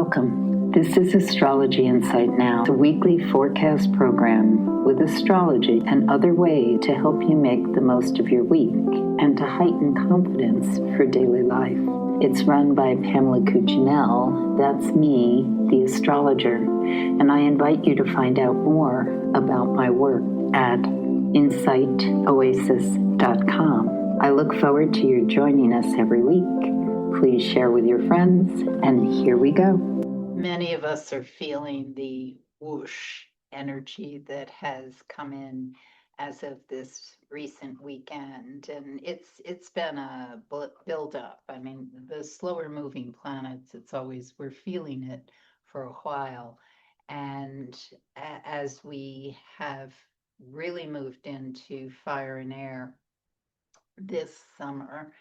Welcome. This is Astrology Insight Now, a weekly forecast program with astrology and other ways to help you make the most of your week and to heighten confidence for daily life. It's run by Pamela Cuccinell, that's me, the astrologer, and I invite you to find out more about my work at insightoasis.com. I look forward to your joining us every week. Please share with your friends, and here we go. Many of us are feeling the whoosh energy that has come in as of this recent weekend, and it's been a build up. I mean, the slower moving planets, we're feeling it for a while, and as we have really moved into fire and air this summer,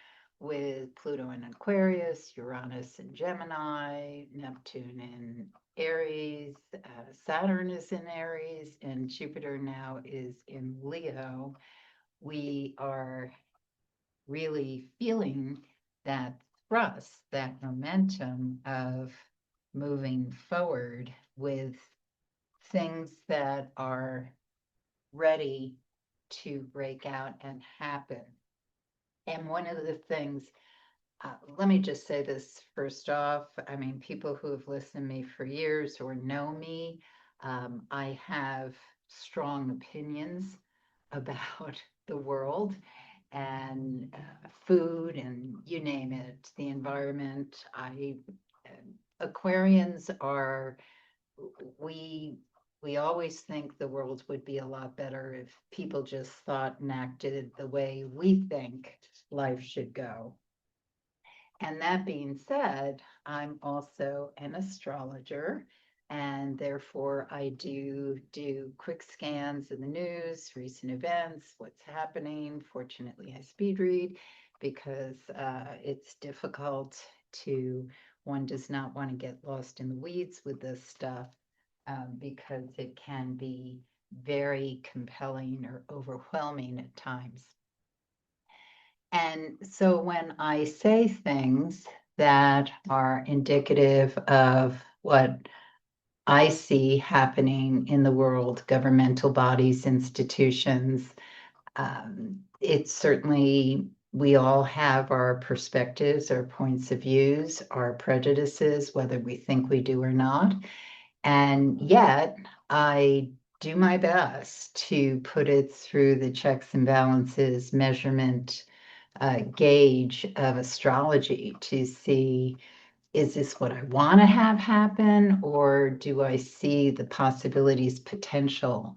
with Pluto in Aquarius, Uranus in Gemini, Neptune in Aries, Saturn is in Aries, and Jupiter now is in Leo. We are really feeling that thrust, that momentum of moving forward with things that are ready to break out and happen. And one of the things, let me just say this first off. I mean, people who have listened to me for years or know me, I have strong opinions about the world and food and you name it, the environment. Aquarians are, we always think the world would be a lot better if people just thought and acted the way we think life should go. And that being said, I'm also an astrologer, and therefore I do quick scans in the news, recent events, what's happening. Fortunately, I speed read because it's difficult one does not want to get lost in the weeds with this stuff. Because it can be very compelling or overwhelming at times. And so when I say things that are indicative of what I see happening in the world, governmental bodies, institutions, it's certainly, we all have our perspectives, our points of views, our prejudices, whether we think we do or not. And yet I do my best to put it through the checks and balances measurement gauge of astrology to see, is this what I want to have happen, or do I see the possibilities, potential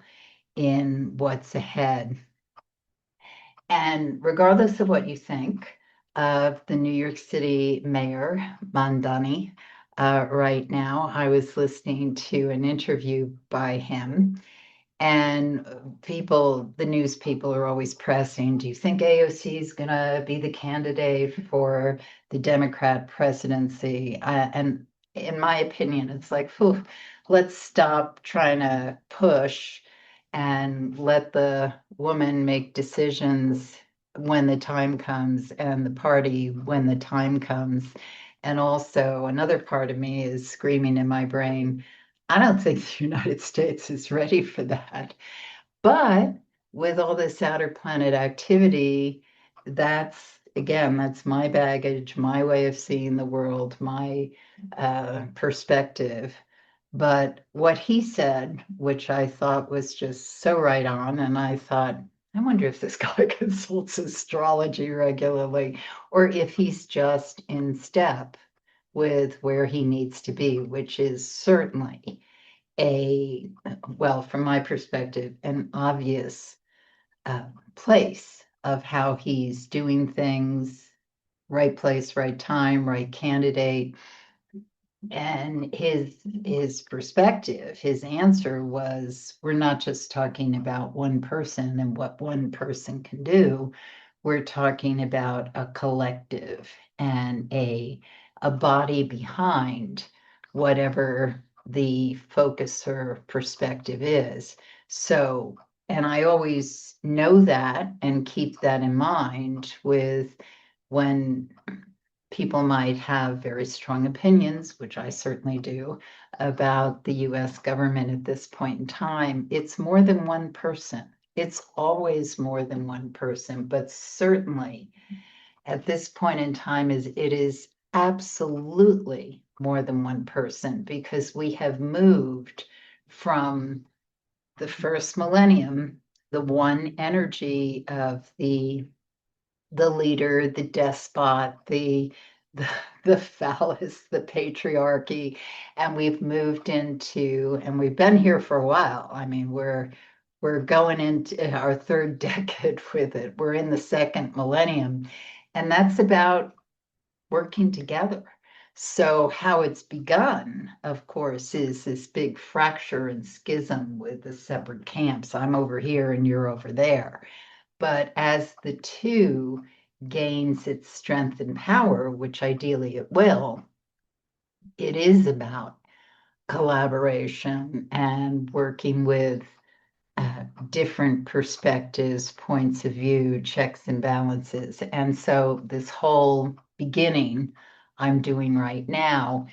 in what's ahead? And regardless of what you think of the New York City Mayor, Mondani, right now, I was listening to an interview by him, and the news people are always pressing, do you think AOC is going to be the candidate for the Democrat presidency? And in my opinion, it's like, let's stop trying to push and let the woman make decisions when the time comes, and the party when the time comes. And also another part of me is screaming in my brain, I don't think the United States is ready for that. But with all this outer planet activity, that's my baggage, my way of seeing the world, my perspective. But what he said, which I thought was just so right on, and I thought, I wonder if this guy consults astrology regularly, or if he's just in step with where he needs to be, which is certainly from my perspective, an obvious place of how he's doing things, right place, right time, right candidate. And his perspective, his answer was, we're not just talking about one person and what one person can do. We're talking about a collective and a body behind whatever the focus or perspective is. So, and I always know that and keep that in mind with when people might have very strong opinions, which I certainly do, about the US government at this point in time. It's more than one person. It's always more than one person, but certainly at this point in time it is absolutely more than one person because we have moved from the first millennium, the one energy of the leader, the despot, the the phallus, the patriarchy, and we've moved into, and we've been here for a while. I mean, we're going into our third decade with it. We're in the second millennium, and that's about working together. So, how it's begun, of course, is this big fracture and schism with the separate camps. I'm over here and you're over there. But as the two gains its strength and power, which ideally it will, it is about collaboration and working with different perspectives, points of view, checks and balances. And so this whole beginning I'm doing right now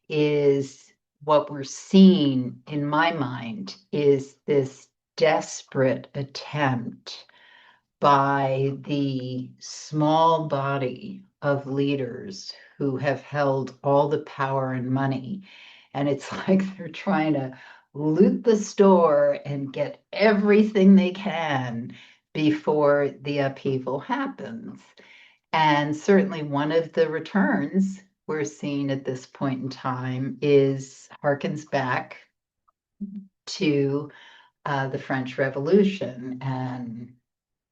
is what we're seeing in my mind is this desperate attempt by the small body of leaders who have held all the power and money. And it's like they're trying to loot the store and get everything they can before the upheaval happens. And certainly one of the returns we're seeing at this point in time is harkens back to the French Revolution and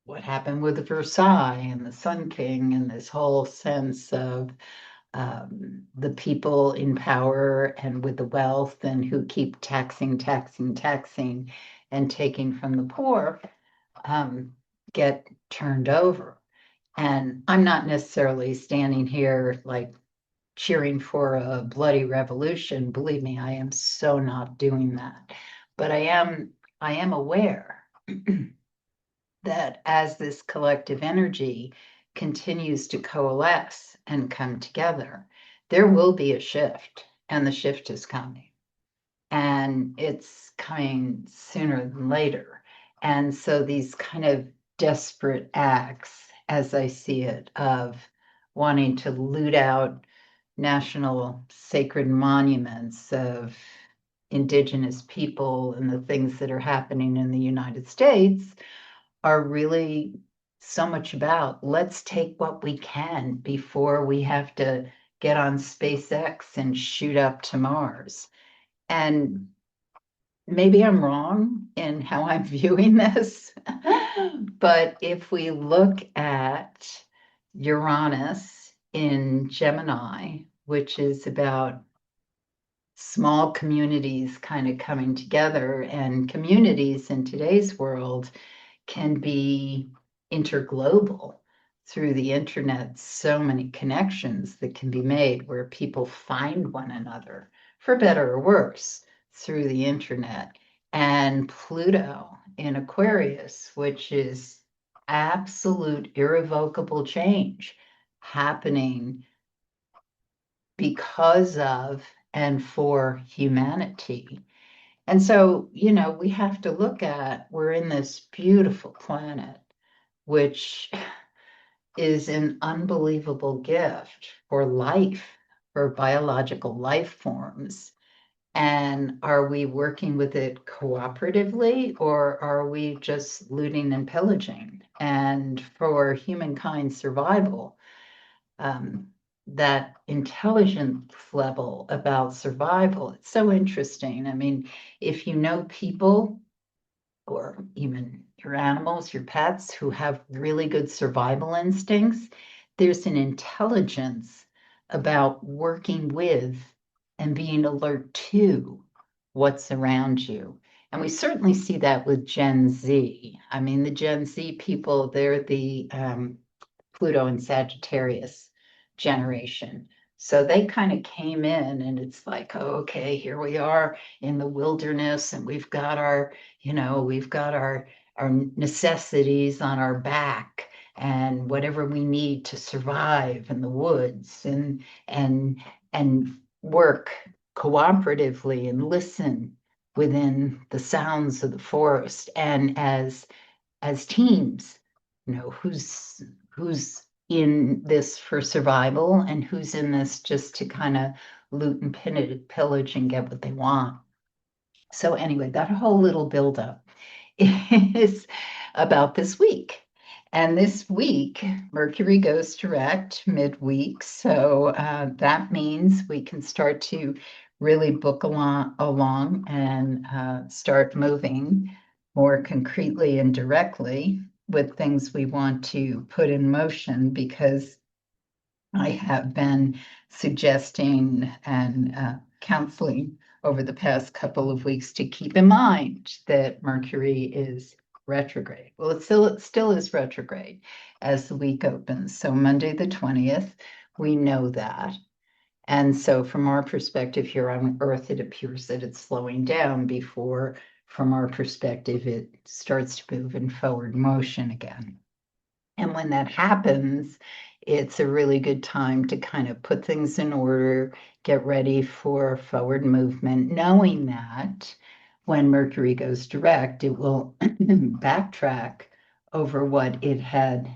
what happened with Versailles and the Sun King and this whole sense of the people in power and with the wealth and who keep taxing, taxing, taxing, and taking from the poor get turned over. And I'm not necessarily standing here like cheering for a bloody revolution. Believe me, I am so not doing that. But I am aware that as this collective energy continues to coalesce and come together, there will be a shift, and the shift is coming. And it's coming sooner than later. And so these kind of desperate acts, as I see it, of wanting to loot out national sacred monuments of indigenous people and the things that are happening in the United States are really so much about let's take what we can before we have to get on SpaceX and shoot up to Mars. And maybe I'm wrong in how I'm viewing this, but if we look at Uranus in Gemini, which is about small communities kind of coming together, and communities in today's world can be interglobal through the internet. So many connections that can be made where people find one another, for better or worse, through the internet. And Pluto in Aquarius, which is absolute irrevocable change happening because of and for humanity. And so, we have to look at we're in this beautiful planet, which is an unbelievable gift for life, for biological life forms. And are we working with it cooperatively or are we just looting and pillaging? And for humankind survival, that intelligence level about survival, it's so interesting. I mean, if you know people or even your animals, your pets who have really good survival instincts, there's an intelligence about working with and being alert to what's around you. And we certainly see that with Gen Z. I mean, the Gen Z people, they're the Pluto and Sagittarius generation. So they kind of came in and it's like, oh, okay, here we are in the wilderness and we've got our necessities on our back. and whatever we need to survive in the woods, and and work cooperatively and listen within the sounds of the forest, and as teams, who's in this for survival and who's in this just to kind of loot and pillage and get what they want. So anyway, that whole little buildup is about this week. And this week, Mercury goes direct midweek. So that means we can start to really book along and start moving more concretely and directly with things we want to put in motion, because I have been suggesting and counseling over the past couple of weeks to keep in mind that Mercury is retrograde. Well, it still is retrograde as the week opens. So Monday the 20th, we know that. And so from our perspective here on Earth, it appears that it's slowing down before, from our perspective, it starts to move in forward motion again. And when that happens, it's a really good time to kind of put things in order, get ready for forward movement, knowing that when Mercury goes direct, it will backtrack over what it had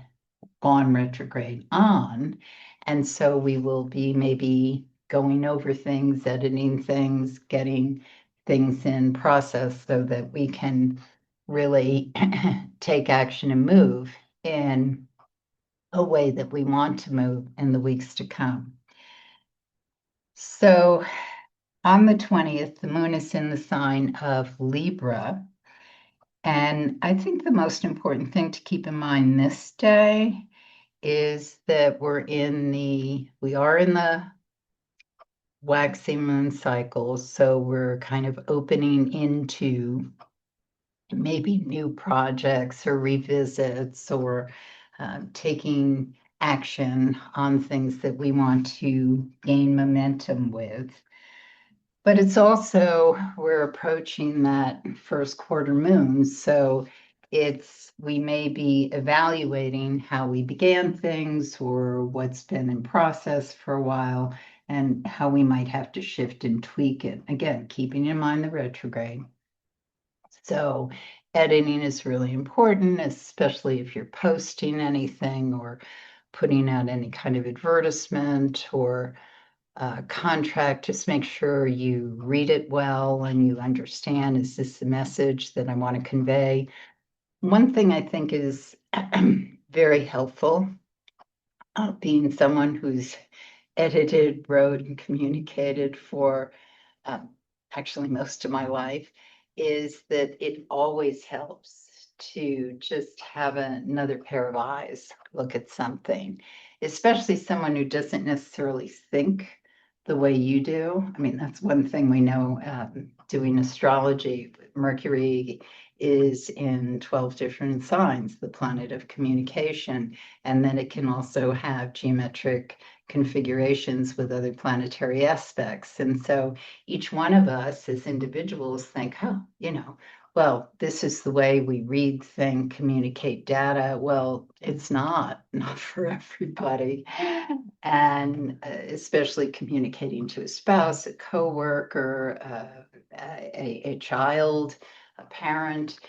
gone retrograde on. And so we will be maybe going over things, editing things, getting things in process so that we can really take action and move in a way that we want to move in the weeks to come. So on the 20th, the moon is in the sign of Libra. And I think the most important thing to keep in mind this day is that we are in the waxing moon cycle. So we're kind of opening into maybe new projects or revisits, or taking action on things that we want to gain momentum with. But it's also, we're approaching that first quarter moon. So we may be evaluating how we began things or what's been in process for a while, and how we might have to shift and tweak it. Again, keeping in mind the retrograde. So editing is really important, especially if you're posting anything or putting out any kind of advertisement or contract. Just make sure you read it well and you understand, is this the message that I want to convey? One thing I think is very helpful, being someone who's edited, wrote, and communicated for um, actually most of my life, is that it always helps to just have another pair of eyes look at something, especially someone who doesn't necessarily think the way you do. I mean, that's one thing we know, doing astrology. Mercury is in 12 different signs, the planet of communication, and then it can also have geometric configurations with other planetary aspects. And so each one of us as individuals think, oh, well, this is the way we read, think, communicate data. Well, it's not for everybody. And especially communicating to a spouse, a coworker, a child, a parent.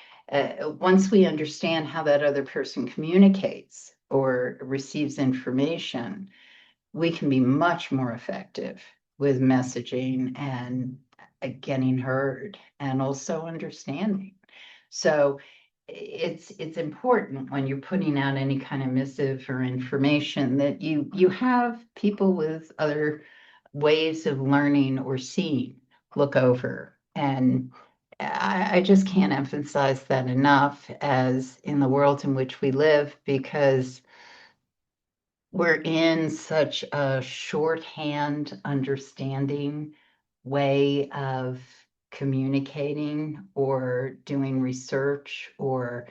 Once we understand how that other person communicates or receives information, we can be much more effective with messaging and getting heard and also understanding. So it's important when you're putting out any kind of missive or information that you have people with other ways of learning or seeing look over. And I just can't emphasize that enough, as in the world in which we live, because we're in such a shorthand understanding way of communicating or doing research or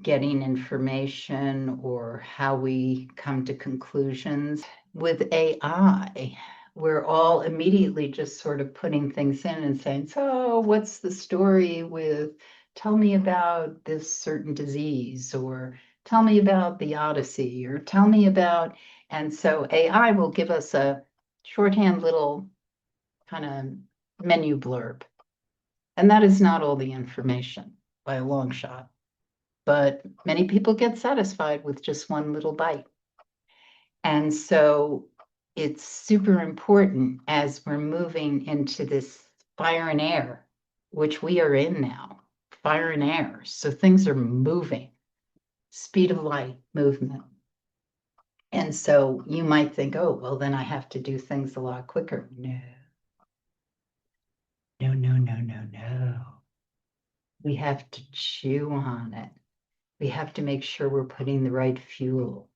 getting information, or how we come to conclusions. With AI, we're all immediately just sort of putting things in and saying, so what's the story with, tell me about this certain disease, or tell me about the Odyssey, or tell me about, and so AI will give us a shorthand little kind of menu blurb. And that is not all the information by a long shot. But many people get satisfied with just one little bite. And so it's super important as we're moving into this fire and air, which we are in now, fire and air. So things are moving, speed of light, movement. And so you might think, oh, well, then I have to do things a lot quicker. No, no, no, no, no, no. We have to chew on it. We have to make sure we're putting the right fuel.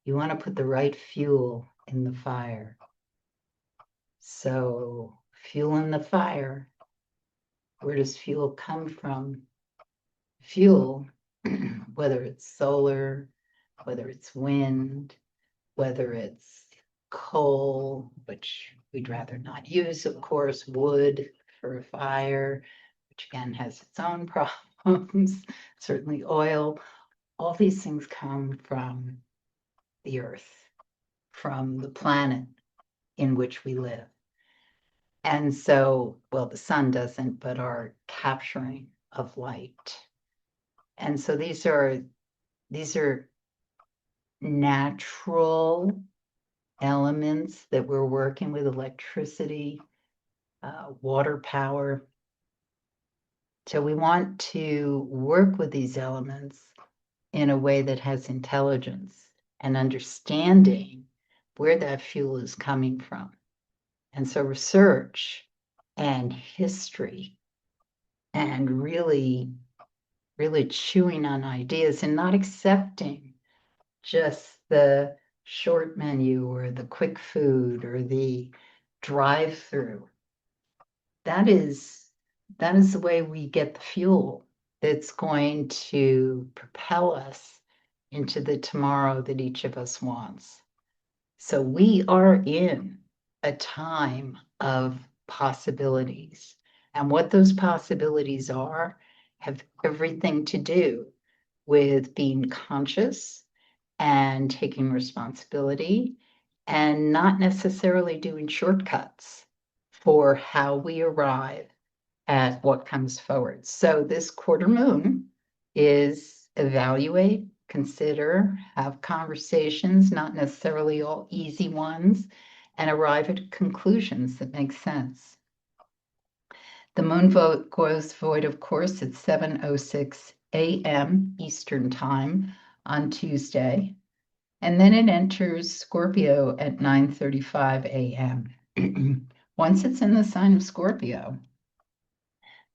You want to put the right fuel in the fire. So, fuel in the fire. Where does fuel come from? Fuel, whether it's solar, whether it's wind, whether it's coal, which we'd rather not use, of course, wood for a fire, which again has its own problems, certainly oil. All these things come from the earth, from the planet in which we live. And so, well, the sun doesn't, but our capturing of light. And so these are natural elements that we're working with: electricity, water power. So we want to work with these elements in a way that has intelligence and understanding where that fuel is coming from. And so research and history and really, really chewing on ideas and not accepting just the short menu or the quick food or the drive-through. That is the way we get the fuel that's going to propel us into the tomorrow that each of us wants. So we are in a time of possibilities. And what those possibilities are have everything to do with being conscious and taking responsibility and not necessarily doing shortcuts for how we arrive at what comes forward. So this quarter moon is evaluate, consider, have conversations, not necessarily all easy ones, and arrive at conclusions that make sense. The moon goes void, of course, at 7:06 a.m. Eastern Time on Tuesday, and then it enters Scorpio at 9:35 a.m. Once it's in the sign of Scorpio,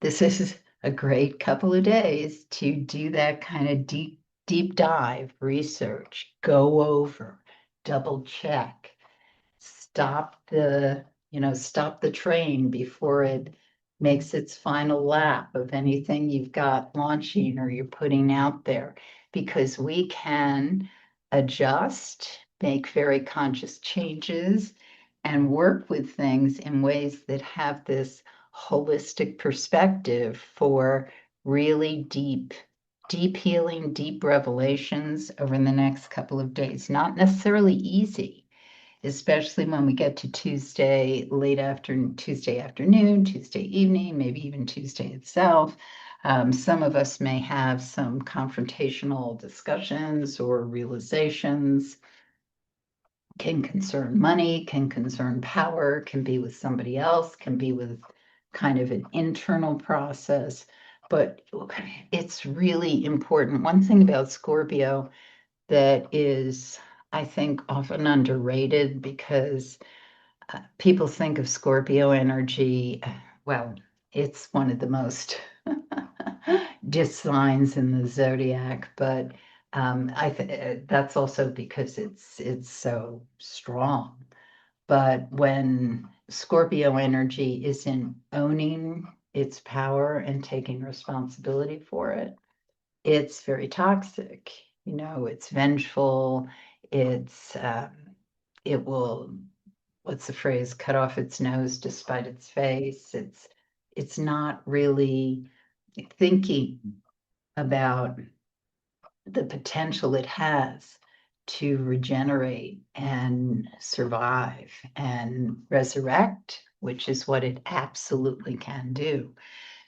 this is a great couple of days to do that kind of deep dive research, go over, double check, stop the train before it makes its final lap of anything you've got launching or you're putting out there, because we can adjust, make very conscious changes, and work with things in ways that have this holistic perspective for really deep healing, deep revelations over the next couple of days. Not necessarily easy, especially when we get to Tuesday Tuesday afternoon, Tuesday evening, maybe even Tuesday itself. Some of us may have some confrontational discussions or realizations. Can concern money, can concern power, can be with somebody else, can be with kind of an internal process. But it's really important. One thing about Scorpio that is, I think, often underrated, because people think of Scorpio energy, well, it's one of the most dis signs in the zodiac, but that's also because it's so strong. But when Scorpio energy isn't owning its power and taking responsibility for it, it's very toxic. It's vengeful. It will, what's the phrase, cut off its nose despite its face. It's not really thinking about the potential it has to regenerate and survive and resurrect, which is what it absolutely can do.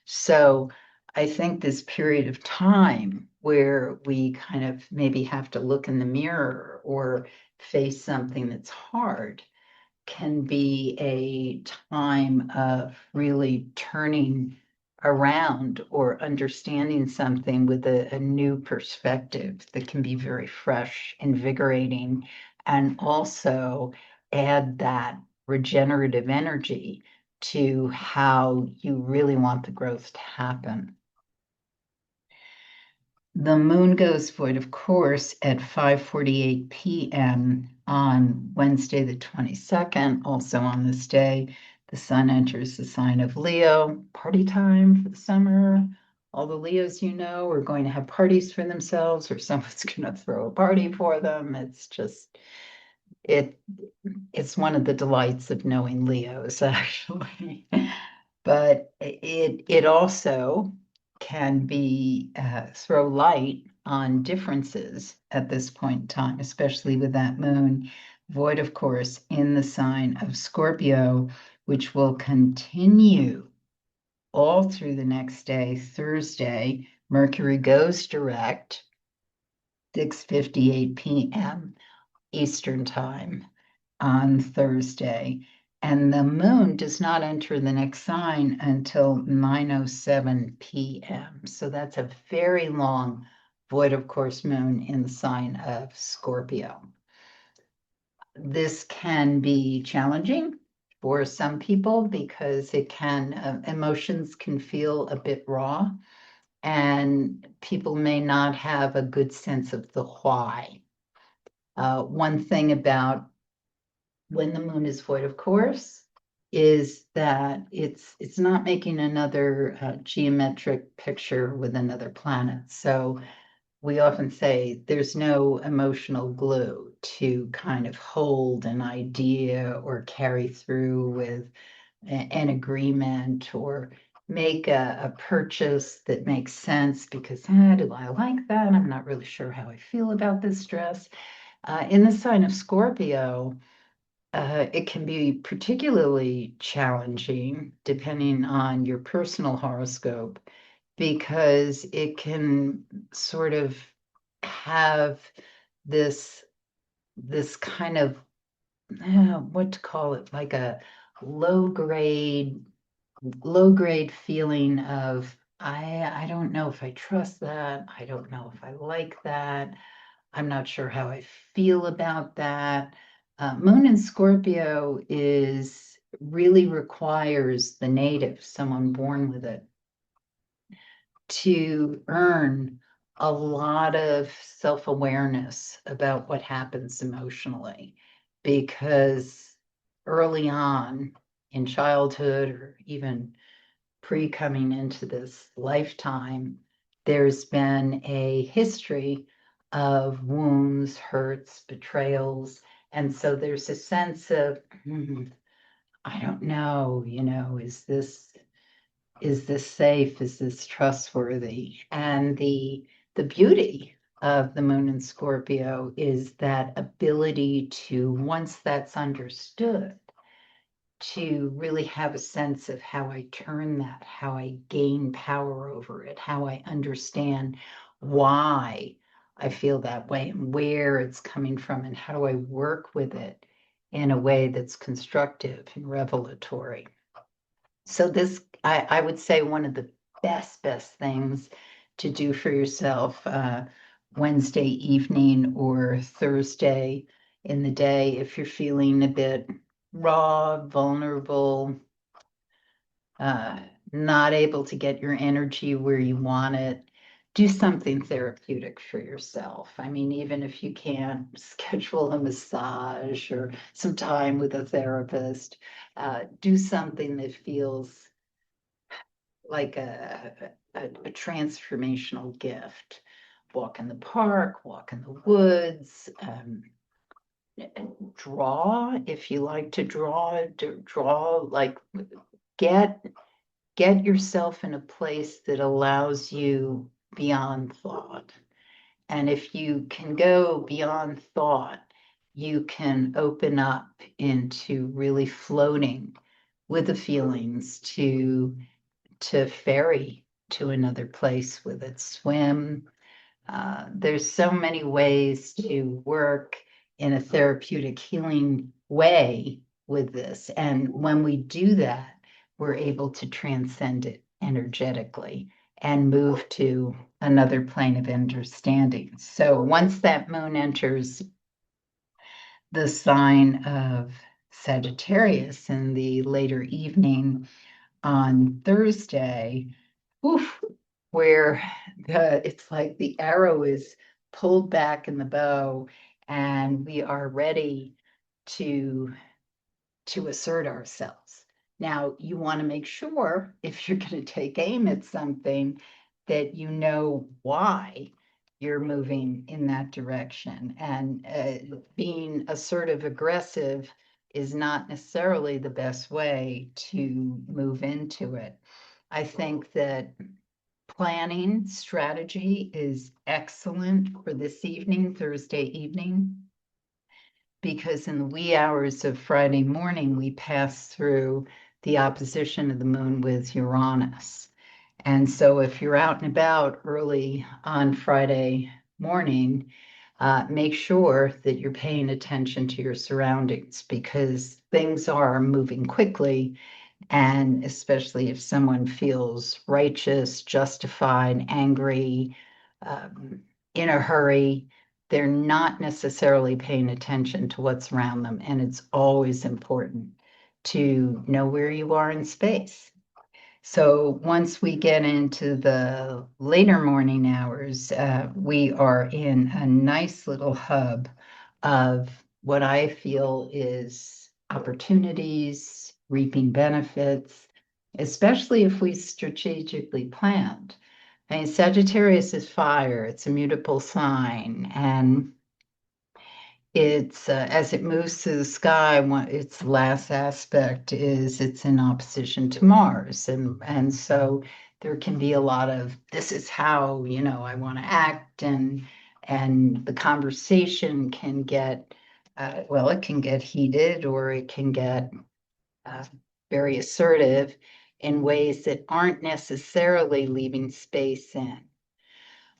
So I think this period of time where we kind of maybe have to look in the mirror or face something that's hard can be a time of really turning around or understanding something with a new perspective that can be very fresh, invigorating, and also add that regenerative energy to how you really want the growth to happen. The moon goes void, of course, at 5:48 p.m. on Wednesday, the 22nd. Also on this day, the sun enters the sign of Leo. Party time for the summer. All the Leos you know are going to have parties for themselves, or someone's going to throw a party for them. It's just it it's one of the delights of knowing Leos, actually. But it also can be throw light on differences at this point in time, especially with that moon void, of course, in the sign of Scorpio, which will continue all through the next day, Thursday. Mercury goes direct, 6:58 p.m. Eastern Time on Thursday. And the moon does not enter the next sign until 9:07 p.m. So that's a very long void, of course, moon in the sign of Scorpio. This can be challenging for some people because it can, emotions can feel a bit raw, and people may not have a good sense of the why. One thing about when the moon is void, of course, is that it's not making another geometric picture with another planet. So we often say there's no emotional glue to kind of hold an idea or carry through with an agreement or make a purchase that makes sense because do I like that? I'm not really sure how I feel about this dress. In the sign of Scorpio, it can be particularly challenging depending on your personal horoscope because it can sort of have this this kind of what to call it, like a low grade low grade feeling of I don't know if I trust that. I don't know if I like that. I'm not sure how I feel about that. Moon in Scorpio is really requires the native, someone born with it, to earn a lot of self-awareness about what happens emotionally because early on in childhood or even pre coming into this lifetime, there's been a history of wounds, hurts, betrayals. And so there's a sense of, I don't know, is this safe? Is this trustworthy? And the beauty of the moon in Scorpio is that ability to, once that's understood, to really have a sense of how I turn that, how I gain power over it, how I understand why I feel that way and where it's coming from, and how do I work with it in a way that's constructive and revelatory. So this, I would say one of the best things to do for yourself Wednesday evening or Thursday in the day if you're feeling a bit raw, vulnerable, uh, not able to get your energy where you want it. Do something therapeutic for yourself. I mean, even if you can't schedule a massage or some time with a therapist, do something that feels like a transformational gift. Walk in the park, walk in the woods, draw if you like to draw like get get yourself in a place that allows you beyond thought And if you can go beyond thought, you can open up into really floating with the feelings to ferry to another place with it, swim. There's so many ways to work in a therapeutic healing way with this. And when we do that, we're able to transcend it energetically and move to another plane of understanding. So once that moon enters the sign of Sagittarius in the later evening on Thursday, oof, where it's like the arrow is pulled back in the bow and we are ready to assert ourselves. Now, you want to make sure if you're going to take aim at something that you know why you're moving in that direction. And being assertive aggressive is not necessarily the best way to move into it. I think that planning strategy is excellent for this evening, Thursday evening, because in the wee hours of Friday morning, we pass through the opposition of the moon with Uranus. And so if you're out and about early on Friday morning, make sure that you're paying attention to your surroundings because things are moving quickly. And especially if someone feels righteous, justified, angry, um, in a hurry, they're not necessarily paying attention to what's around them. And it's always important to know where you are in space. So once we get into the later morning hours, we are in a nice little hub of what I feel is opportunities, reaping benefits, especially if we strategically planned. I mean, Sagittarius is fire, it's a mutable sign, and it's as it moves through the sky, its last aspect is it's in opposition to Mars, and so there can be a lot of this is how I want to act, and the conversation can get well, it can get heated or it can get uh, very assertive in ways that aren't necessarily leaving space in.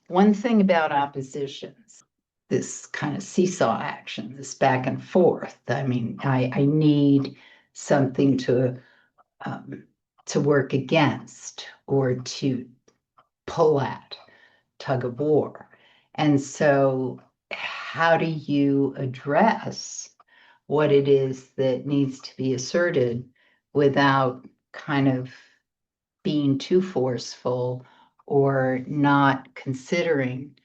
One thing about oppositions, this kind of seesaw action, this back and forth. I mean, I need something um, to work against or to pull at, tug of war. And so, how do you address what it is that needs to be asserted without kind of being too forceful or not considering,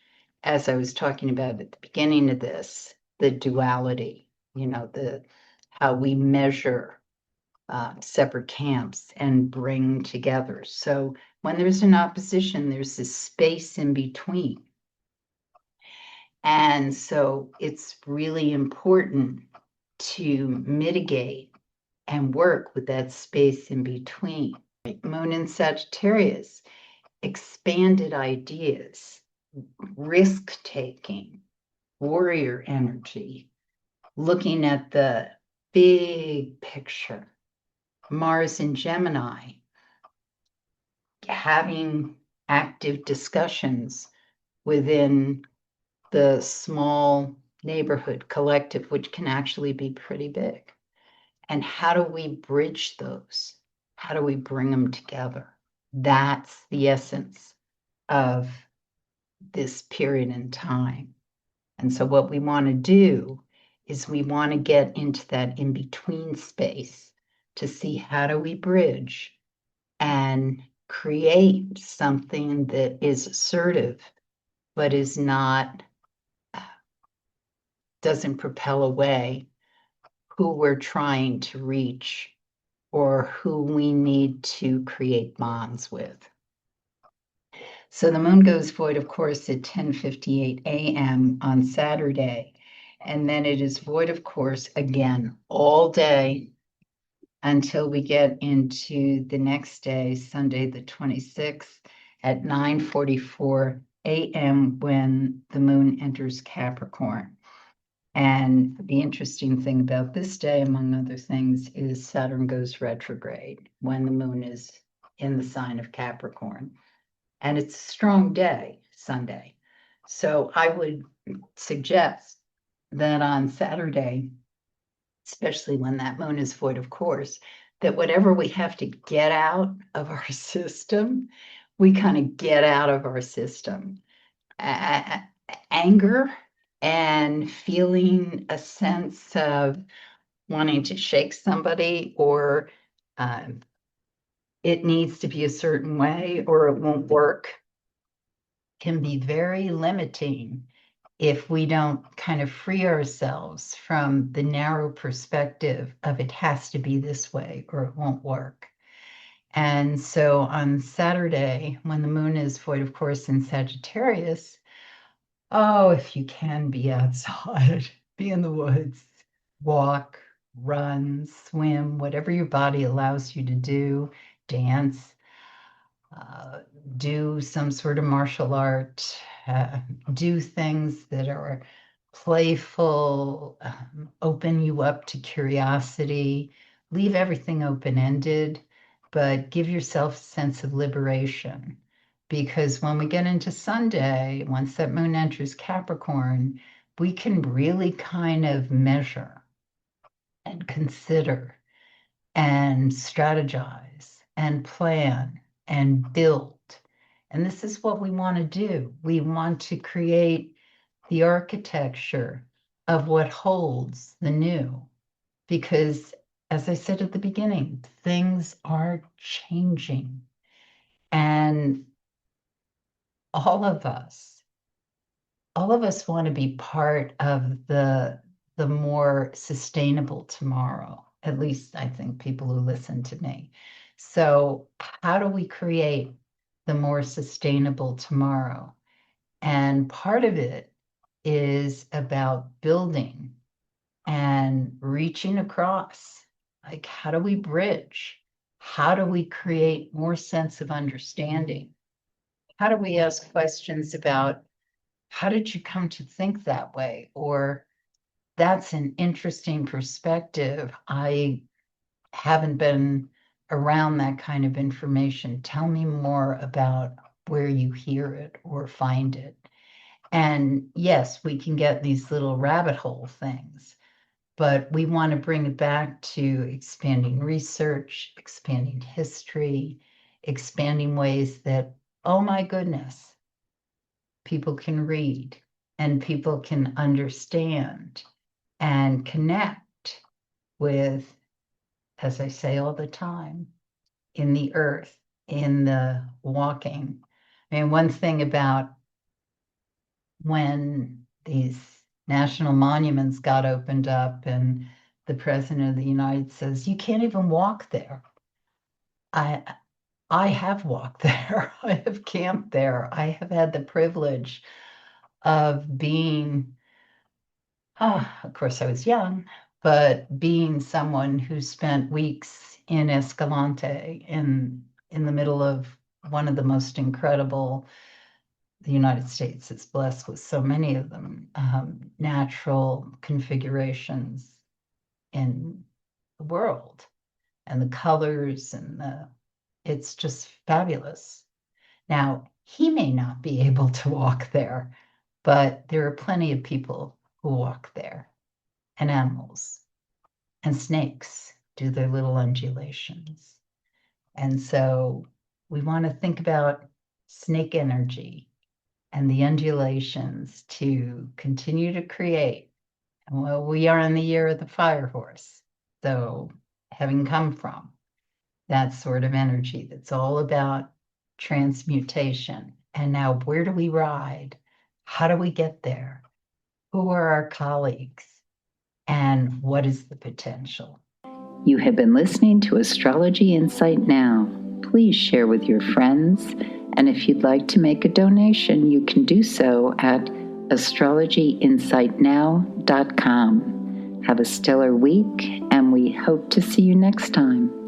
as I was talking about at the beginning of this, the duality, the how we measure separate camps and bring together. So when there's an opposition, there's this space in between. And so it's really important to mitigate and work with that space in between. Moon in Sagittarius, expanded ideas, risk taking, warrior energy, looking at the big picture. Mars in Gemini, having active discussions within the small neighborhood collective, which can actually be pretty big. And how do we bridge those? How do we bring them together? That's the essence of this period in time. And so what we want to do is we want to get into that in-between space to see how do we bridge and create something that is assertive, but is not, doesn't propel away who we're trying to reach or who we need to create bonds with. So the moon goes void, of course, at 10:58 a.m. on Saturday. And then it is void, of course, again, all day until we get into the next day, Sunday, the 26th, at 9:44 a.m. when the moon enters Capricorn. And the interesting thing about this day, among other things, is Saturn goes retrograde when the moon is in the sign of Capricorn. And it's a strong day, Sunday. So I would suggest that on Saturday, especially when that moon is void of course, that whatever we have to get out of our system, we kind of get out of our system. Anger and feeling a sense of wanting to shake somebody, or um, it needs to be a certain way or it won't work, can be very limiting if we don't kind of free ourselves from the narrow perspective of it has to be this way or it won't work. And so on Saturday, when the moon is void, of course, in Sagittarius, oh, if you can be outside, be in the woods, walk, run, swim, whatever your body allows you to do, dance, uh, do some sort of martial art, do things that are playful, open you up to curiosity, leave everything open-ended, but give yourself a sense of liberation. Because when we get into Sunday, once that moon enters Capricorn, we can really kind of measure and consider and strategize and plan and build. And this is what we want to do. We want to create the architecture of what holds the new. Because, as I said at the beginning, things are changing. And all of us want to be part of the more sustainable tomorrow. At least I think people who listen to me. So how do we create the more sustainable tomorrow? And part of it is about building and reaching across. Like, how do we bridge? How do we create more sense of understanding? How do we ask questions about how did you come to think that way? Or that's an interesting perspective. I haven't been around that kind of information. Tell me more about where you hear it or find it. And yes, we can get these little rabbit hole things, but we want to bring it back to expanding research, expanding history, expanding ways that, oh my goodness, people can read and people can understand and connect with, as I say all the time, in the earth, in the walking. I mean, one thing about when these national monuments got opened up and the president of the United States says, you can't even walk there. I have walked there. I have camped there. I have had the privilege of being, of course I was young, but being someone who spent weeks in Escalante in the middle of one of the most incredible, the United States is blessed with so many of them, natural configurations in the world, and the colors and it's just fabulous. Now, he may not be able to walk there, but there are plenty of people who walk there, and animals, and snakes do their little undulations. And so we want to think about snake energy and the undulations to continue to create. Well, we are in the year of the fire horse. So having come from that sort of energy that's all about transmutation. And now, where do we ride? How do we get there? Who are our colleagues? And what is the potential? You have been listening to Astrology Insight Now. Please share with your friends. And if you'd like to make a donation, you can do so at astrologyinsightnow.com. Have a stellar week, and we hope to see you next time.